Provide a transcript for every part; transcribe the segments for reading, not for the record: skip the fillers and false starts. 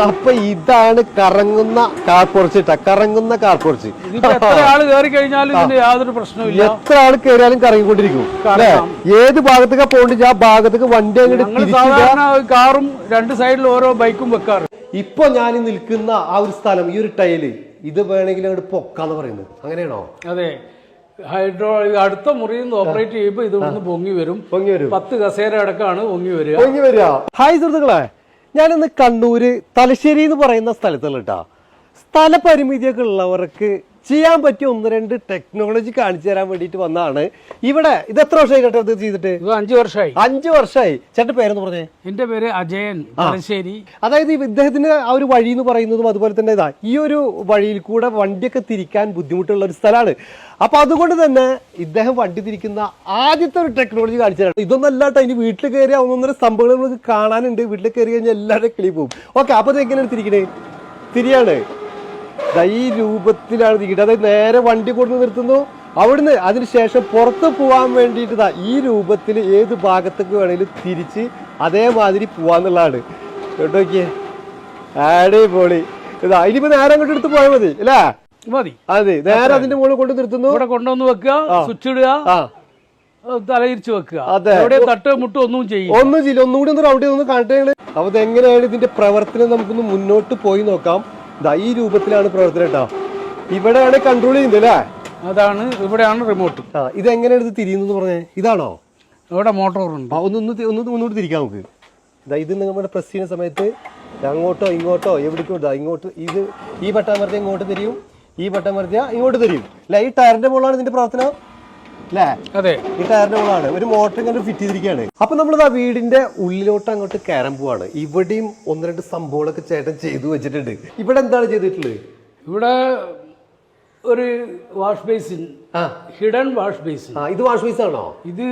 അപ്പൊ ഇതാണ് കറങ്ങുന്ന കാർ പോർച്ച് കറങ്ങുന്ന കാർ പോർച്ച്. എത്ര ആള് കയറി കഴിഞ്ഞാലും ഇതിന് യാതൊരു പ്രശ്നമില്ല. എത്ര ആള് കയറിയാലും കറങ്ങിക്കൊണ്ടിരിക്കും അല്ലെ. ഏത് ഭാഗത്തേക്കാ പോകേണ്ടത് ആ ഭാഗത്തേക്ക് വണ്ടി അങ്ങോട്ട് സാധാരണ കാറും രണ്ട് സൈഡിൽ ഓരോ ബൈക്കും വെക്കാറ്. ഇപ്പൊ ഞാൻ നിൽക്കുന്ന ആ ഒരു സ്ഥലം, ഈ ഒരു ടൈല്, ഇത് വേണമെങ്കിൽ അങ്ങോട്ട് പൊക്കാന്ന് പറയുന്നത്, അങ്ങനെയാണോ? അതെ, ഹൈഡ്രോ അടുത്ത മുറിയിൽ നിന്ന് ഓപ്പറേറ്റ് ചെയ്യുമ്പോൾ ഇത് പൊങ്ങി വരും. 10 കസേര അടക്കമാണ് പൊങ്ങി വരിക. ഹായ് സുഹൃത്തുക്കളെ, ഞാനിന്ന് കണ്ണൂര് തലശ്ശേരി എന്ന് പറയുന്ന സ്ഥലത്തുള്ള കേട്ടോ. സ്ഥല പരിമിതിയൊക്കെ ഉള്ളവർക്ക് ചെയ്യാൻ പറ്റിയ 1-2 ടെക്നോളജി കാണിച്ചു തരാൻ വേണ്ടിട്ട് വന്നതാണ്. ഇവിടെ ഇത് എത്ര വർഷമായി ചേട്ടാ ഇത് ചെയ്തിട്ട്? 5 വർഷമായി. 5 വർഷമായി. ചേട്ടന്റെ പേരെന്ന് പറഞ്ഞേ? എന്റെ പേര് അജയൻ, തലശ്ശേരി. അതായത് ഇദ്ദേഹത്തിന് ആ ഒരു വഴി എന്ന് പറയുന്നതും അതുപോലെ തന്നെ ഇതാ ഈ ഒരു വഴിയിൽ കൂടെ വണ്ടിയൊക്കെ തിരിക്കാൻ ബുദ്ധിമുട്ടുള്ള ഒരു സ്ഥലമാണ്. അപ്പൊ അതുകൊണ്ട് തന്നെ ഇദ്ദേഹം വണ്ടി തിരിക്കുന്ന ആദ്യത്തെ ഒരു ടെക്നോളജി കാണിച്ചു തരാം. ഇതൊന്നും അല്ലാട്ടോ, ഇനി വീട്ടിൽ കയറി 1-1.5 സംഭവങ്ങൾ നമുക്ക് കാണാനുണ്ട്. വീട്ടിൽ കയറി കഴിഞ്ഞാൽ എല്ലാവരുടെ കിളി പോകും. ഓക്കെ, അപ്പൊ ഇത് എങ്ങനെയാണ് തിരിക്കണേ? തിരിയാണ് ഈ രൂപത്തിലാണ് തിരിക്കുന്നത്. അതായത് നേരെ വണ്ടി കൊണ്ട് നിർത്തുന്നു, അവിടുന്ന് അതിനുശേഷം പുറത്ത് പോകാൻ വേണ്ടിയിട്ട് ഈ രൂപത്തിൽ ഏത് ഭാഗത്തേക്ക് വേണമെങ്കിലും തിരിച്ച് അതേമാതിരി പോവാന്നുള്ളതാണ് കേട്ടോ. നോക്കിയേ, അടിപൊളി. ഇതാ ഇനിയിപ്പോ നേരെ അങ്ങോട്ട് എടുത്ത് പോയാൽ മതി അല്ലേ? മതി. അതെ, നേരെ അതിന്റെ മുകളിൽ കൊണ്ട് നിർത്തുന്നു, ഇവിടെ കൊണ്ടുവന്ന് വെക്കുക, സ്വിച്ച് ഇടുക, തലയിരിച്ച് വെക്കുക. അതെ, തട്ട് മുട്ട് ഒന്നും ചെയ്യില്ല. ഒന്നുകൂടി ഒന്ന് റൗണ്ട് ചെയ്തൊന്ന് കാണട്ടെ. അപ്പൊ ഇതെങ്ങനെയാണ് ഇതിന്റെ പ്രവർത്തനം നമുക്കൊന്ന് മുന്നോട്ട് പോയി നോക്കാം. ഈ രൂപത്തിലാണ് പ്രവർത്തനം കേട്ടോ. ഇവിടെയാണ് കൺട്രോൾ ചെയ്യുന്നത് അല്ലേ? അതാണ്, ഇവിടെയാണ് റിമോട്ട്. ഇത് എങ്ങനെയാണ് ഇത് തിരിയുന്നത് പറഞ്ഞേ? ഇതാണോ? ഇവിടെ മോട്ടോറുണ്ട്. ഒന്നുകൂടി തിരിക്കാം നമുക്ക്. ഇത് നമ്മുടെ പ്രസ് ചെയ്യുന്ന സമയത്ത് അങ്ങോട്ടോ ഇങ്ങോട്ടോ എവിടേക്കോ ഇങ്ങോട്ട്, ഇത് ഈ ബട്ടൺ മറിച്ചാൽ ഇങ്ങോട്ട് തിരിയും, ഈ ബട്ടൺ മറിച്ചാൽ ഇങ്ങോട്ട് തിരിയും അല്ലെ? ഈ ടയറിന്റെ മുകളിലാണ് ഇതിന്റെ പ്രവർത്തനം അല്ലേ? അതെ, ഈ ടയറിന്റെ മുകളാണ്. ഒരു മോട്ടർ ഇങ്ങനെ ഫിറ്റ് ചെയ്തിരിക്കുകയാണ്. അപ്പൊ നമ്മളിത് ആ വീടിന്റെ ഉള്ളിലോട്ട് അങ്ങോട്ട് കയറാൻ പോവാണ്. ഇവിടെയും 1-2 സംഭവങ്ങളൊക്കെ ചേട്ടൻ ചെയ്തു വെച്ചിട്ടുണ്ട്. ഇവിടെ എന്താണ് ചെയ്തിട്ടുള്ളത്? ഇവിടെ ഒരു wash basin, hidden wash basin. ഇത് വാഷ് ബേസ് ആണോ? ഇത്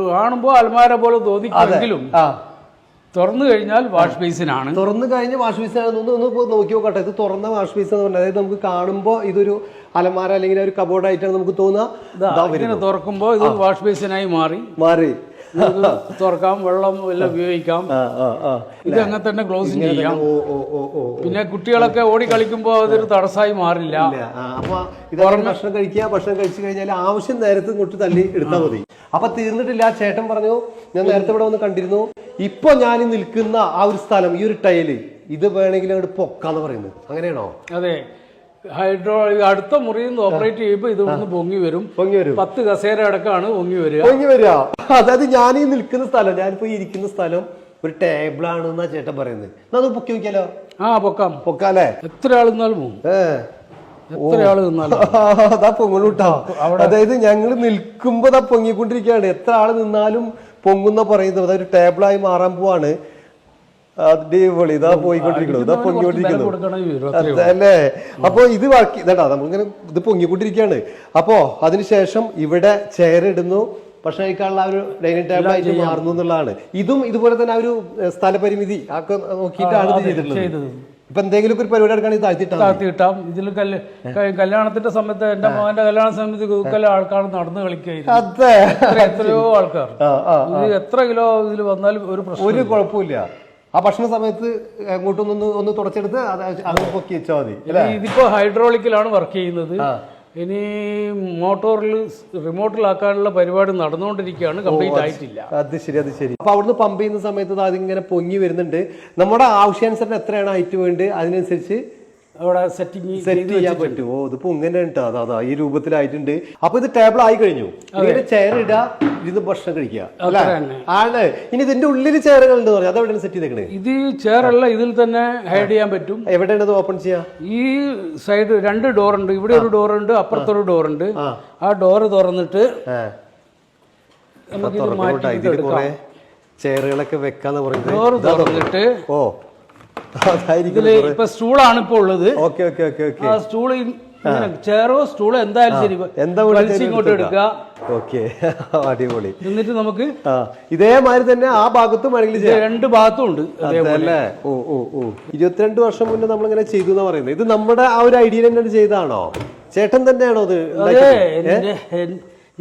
കാണുമ്പോ അൽമാര പോലെ തോന്നിക്കെങ്കിലും തുറന്നു കഴിഞ്ഞാൽ വാഷ് ബേസിനാണ്. തുറന്നു കഴിഞ്ഞ് വാഷ് ബേസിനാണ്. ഒന്ന് നോക്കി നോക്കട്ടെ. ഇത് തുറന്ന വാഷ് ബേസ് എന്ന് പറഞ്ഞാൽ അതായത് നമുക്ക് കാണുമ്പോൾ ഇതൊരു അലമാര അല്ലെങ്കിൽ ഒരു കബോർഡ് ആയിട്ടാണ് നമുക്ക് തോന്നുക. തുറക്കുമ്പോൾ ഇത് വാഷ് ബേസിനായി മാറി തുറക്കാം, വെള്ളം എല്ലാം ഉപയോഗിക്കാം. ഇത് അങ്ങനെ തന്നെ ക്ലോസിങ് ചെയ്യാം. പിന്നെ കുട്ടികളൊക്കെ ഓടി കളിക്കുമ്പോൾ അതൊരു തടസ്സമായി മാറില്ല. അപ്പൊ ഭക്ഷണം കഴിച്ചു കഴിഞ്ഞാൽ ആവശ്യം നേരത്തെ ഇങ്ങോട്ട് തല്ലി എടുത്താൽ മതി. അപ്പൊ തീർന്നിട്ടില്ല. ചേട്ടൻ പറഞ്ഞു, ഞാൻ നേരത്തെ ഇവിടെ വന്ന് കണ്ടിരുന്നു, ഇപ്പൊ ഞാൻ നിൽക്കുന്ന ആ ഒരു സ്ഥലം, ഈ ഒരു ടൈല്, ഇത് വേണമെങ്കിൽ അങ്ങോട്ട് പൊക്കാന്ന് പറയുന്നത്, അങ്ങനെയാണോ? അതെ, ഹൈഡ്രോ അടുത്ത മുറിയിൽ നിന്ന് ഓപ്പറേറ്റ് ചെയ്യുമ്പോൾ ഇത് പൊങ്ങി വരും. 10 കസേര അടക്കമാണ് പൊങ്ങി വരിക. അതായത് ഞാൻ ഈ നിൽക്കുന്ന സ്ഥലം, ഞാനിപ്പോ ഇരിക്കുന്ന സ്ഥലം ഒരു ടേബിൾ ആണെന്നാ ചേട്ടൻ പറയുന്നത്. അത് പൊക്കി നോക്കിയാലോ? പൊക്കാല്ലേ? എത്ര ആൾ നിന്നാലും അതാ പൊങ്ങലൂട്ടോ. അതായത് ഞങ്ങൾ നിൽക്കുമ്പോ അതാ പൊങ്ങിക്കൊണ്ടിരിക്കുകയാണ്. എത്ര ആള് നിന്നാലും പൊങ്ങുന്ന പറയുന്നത്. അതൊരു ടേബിളായി മാറാൻ പോവാണ്. അടിപൊളി. ഇതാ പോയിക്കൊണ്ടിരിക്കണു, ഇതാ പൊങ്ങിക്കൊണ്ടിരിക്കണു അല്ലേ? അപ്പൊ ഇത് ഇതാ നമ്മളിങ്ങനെ ഇത് പൊങ്ങിക്കൊണ്ടിരിക്കുകയാണ്. അപ്പോ അതിനുശേഷം ഇവിടെ ചെയർ ഇടുന്നു, ഭക്ഷണം കഴിക്കാനുള്ള ആ ഒരു ഡൈനിങ് ടേബിൾ ആയിട്ട് മാറുന്നു എന്നുള്ളതാണ്. ഇതും ഇതുപോലെ തന്നെ ആ ഒരു സ്ഥലപരിമിതി ഒക്കെ നോക്കിയിട്ടാണ് ഇത് ചെയ്തിട്ടുള്ളത്. ഇപ്പൊ എന്തെങ്കിലും ഒരു പരിപാടി എടുക്കുകയാണെങ്കിൽ താഴ്ത്തിയിട്ടാം. ഇതിൽ കല്യാണത്തിന്റെ സമയത്ത്, എന്റെ മോന്റെ കല്യാണ സമയത്ത് ആൾക്കാർ നടന്ന് കളിക്കുകയായിരുന്നു. അതെ, എത്രയോ ആൾക്കാർ. എത്ര കിലോ ഇതിൽ വന്നാലും ഒരു കുഴപ്പമില്ല. ആ ഭക്ഷണ സമയത്ത് അങ്ങോട്ടൊന്ന് തുടച്ചെടുത്ത് അത് പൊക്കി വെച്ചാൽ മതി. ഇതിപ്പോ ഹൈഡ്രോളിക്കിലാണ് വർക്ക് ചെയ്യുന്നത്. ഇനി റിമോട്ടിലാക്കാനുള്ള പരിപാടി നടന്നുകൊണ്ടിരിക്കുകയാണ്, കംപ്ലീറ്റ് ആയിട്ടില്ല. അത് ശരി. അപ്പൊ അവിടുന്ന് പമ്പ് ചെയ്യുന്ന സമയത്ത് അതിങ്ങനെ പൊങ്ങി വരുന്നുണ്ട്. നമ്മുടെ ആവശ്യാനുസരണം എത്രയാണ് ഹൈറ്റ് വേണ്ടത് അതിനനുസരിച്ച് അവിടെ സെറ്റ് ചെയ്യാൻ പറ്റുമോ? ഇതിപ്പോ ഇങ്ങനെ അതാ ഈ രൂപത്തിലായിട്ടുണ്ട്. അപ്പൊ ഇത് ടേബിൾ ആയി കഴിഞ്ഞു. ചെയർ ഇടുക, ഇത് ഭക്ഷണം കഴിക്കുക ആണ്. ഇനി ഇതിന്റെ ഉള്ളിൽ ചെയറുകൾ ഉണ്ട് പറയാം, അതെവിടെയാണ് സെറ്റ് ചെയ്തേക്കണേ? ഇത് ചെയർ അല്ല, ഇതിൽ തന്നെ ഹൈഡ് ചെയ്യാൻ പറ്റും. എവിടെയാണ് ഇത് ഓപ്പൺ ചെയ്യാ? ഈ സൈഡ് 2 ഡോറുണ്ട്. ഇവിടെ ഒരു ഡോറുണ്ട്, അപ്പുറത്തൊരു ഡോറുണ്ട്. ആ ഡോറ് തുറന്നിട്ട് നമുക്ക് ചെയറുകളൊക്കെ വെക്കാന്ന് പറയുന്നത്. ഡോറ് തുറന്നിട്ട് ഇപ്പൊ സ്റ്റൂളാണ് ഇപ്പൊ ഉള്ളത്. സ്റ്റൂള് ചെയറോ സ്റ്റൂളോ എന്തായാലും ശരി, ഇങ്ങോട്ട് എടുക്കുക. അടിപൊളി. എന്നിട്ട് നമുക്ക് ഇതേമാതിരി തന്നെ ആ ഭാഗത്തും വേണമെങ്കിൽ 2 ഭാഗത്തും ഉണ്ട്. 22 വർഷം മുന്നേ നമ്മളിങ്ങനെ ചെയ്തു എന്നാ പറയുന്നത്. ഇത് നമ്മുടെ ആ ഒരു ഐഡിയ തന്നെ ചെയ്തതാണോ? ചേട്ടൻ തന്നെയാണോ ഇത്?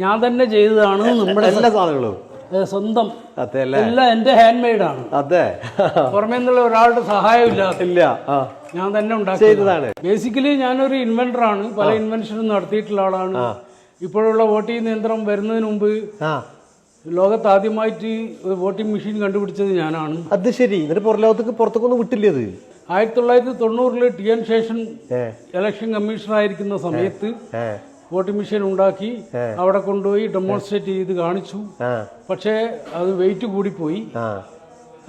ഞാൻ തന്നെ ചെയ്തതാണ്. നമ്മുടെ എല്ലാ സാധനങ്ങളും സ്വന്തം അതെ അല്ലേ? എല്ലാം എന്റെ ഹാൻഡ് മെയ്ഡാണ്. അതെ, പുറമേ നിന്നുള്ള ഒരാളുടെ സഹായം ഇല്ല, ഞാൻ തന്നെ ചെയ്തതാണ്. ബേസിക്കലി ഞാനൊരു ഇൻവെന്ററാണ്, പല ഇൻവെൻഷനും നടത്തിയിട്ടുള്ള ആളാണ്. ഇപ്പോഴുള്ള വോട്ടിംഗ് യന്ത്രം വരുന്നതിന് മുമ്പ് ലോകത്ത് ആദ്യമായിട്ട് ഒരു വോട്ടിംഗ് മെഷീൻ കണ്ടുപിടിച്ചത് ഞാനാണ്. അത് ശരി. എന്നിട്ട് പുറത്തേക്കൊന്നും വിട്ടില്ലേ അത്? 1990 TN ശേഷൻ ഇലക്ഷൻ കമ്മീഷണർ ആയിരിക്കുന്ന സമയത്ത് വോട്ടിംഗ് മെഷീൻ ഉണ്ടാക്കി അവിടെ കൊണ്ടുപോയി ഡെമോൺസ്ട്രേറ്റ് ചെയ്ത് കാണിച്ചു. പക്ഷേ അത് വെയിറ്റ് കൂടിപ്പോയി.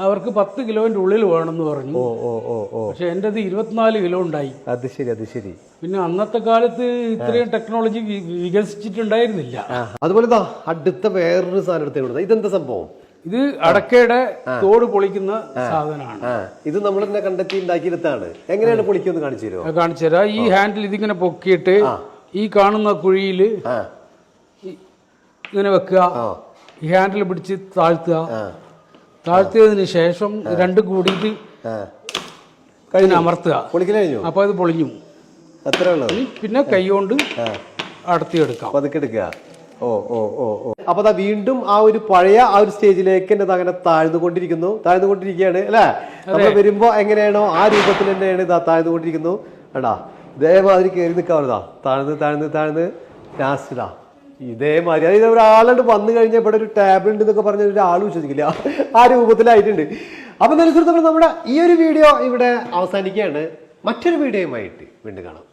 അവർക്ക് 10 കിലോന്റെ ഉള്ളിൽ വേണമെന്ന് പറഞ്ഞു. പക്ഷെ എൻ്റെ 24 കിലോ ഉണ്ടായി. അത് ശരി, അത് ശരി. പിന്നെ അന്നത്തെ കാലത്ത് ഇത്രയും ടെക്നോളജി വികസിച്ചിട്ടുണ്ടായിരുന്നില്ല. അതുപോലെ അടുത്ത വേറൊരു സാധനം എടുത്തേ. ഇതെന്താ സംഭവം? ഇത് അടക്കയുടെ തോട് പൊളിക്കുന്ന സാധനമാണ്. ഇത് നമ്മൾ തന്നെ കണ്ടെത്തി ഉണ്ടാക്കിയെടുത്താണ്. എങ്ങനെയാണ് പൊളിക്കുന്നത് കാണിച്ചു തരുമോ? കാണിച്ചു തരാം. ഈ ഹാൻഡിൽ ഇതിങ്ങനെ പൊക്കിയിട്ട് ഈ കാണുന്ന കുഴിയിൽ ഇങ്ങനെ വെക്കുക. ഈ ഹാൻഡിൽ പിടിച്ച് താഴ്ത്തുക. താഴ്ത്തിയതിന് ശേഷം രണ്ടും കൂടിയിട്ട് അമർത്തുക. അപ്പൊ അത് പൊളിഞ്ഞു. പിന്നെ കൈ കൊണ്ട് അടത്തിയെടുക്കാം. അപ്പൊ വീണ്ടും ആ ഒരു പഴയ ആ ഒരു സ്റ്റേജിലേക്ക് തന്നെ അങ്ങനെ താഴ്ന്നുകൊണ്ടിരിക്കുകയാണ് അല്ലെ? നമ്മൾ വരുമ്പോ എങ്ങനെയാണോ ആ രൂപത്തിൽ തന്നെയാണ് ഇതാ താഴ്ന്നുകൊണ്ടിരിക്കുന്നു. എടാ ഇതേമാതിരി കയറി നിൽക്കാവുന്നതാ. താഴ്ന്ന് ലാസ്റ്റിലാ ഇതേമാതിരി. അതായത് ഒരാളുണ്ട് വന്നു കഴിഞ്ഞാൽ ഇവിടെ ഒരു ടേബിൾ ഉണ്ട് എന്നൊക്കെ പറഞ്ഞ ഒരാൾ വിശ്വസിക്കില്ല. ആ രൂപത്തിലായിട്ടുണ്ട്. അപ്പൊ സുഹൃത്തുക്കൾ, നമ്മുടെ ഈ ഒരു വീഡിയോ ഇവിടെ അവസാനിക്കുകയാണ്. മറ്റൊരു വീഡിയോയുമായിട്ട് വീണ്ടും കാണാം.